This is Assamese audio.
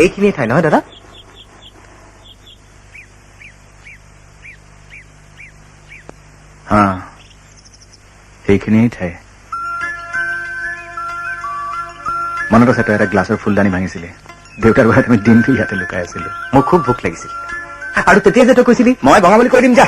এইখিনিয়ে ঠাই নহয় দাদা? হা, সেইখিনিয়ে ঠাই। মনত আছে তই এটা গ্লাছৰ ফুলদানি ভাঙিছিলি? দেউতাৰ ঘৰত আমি দিনটো ইয়াতে লুকাই আছিলো। মোৰ খুব ভোক লাগিছিল আৰু তেতিয়া যে তই কৈছিলি মই ভঙা বুলি কৈ দিম যা।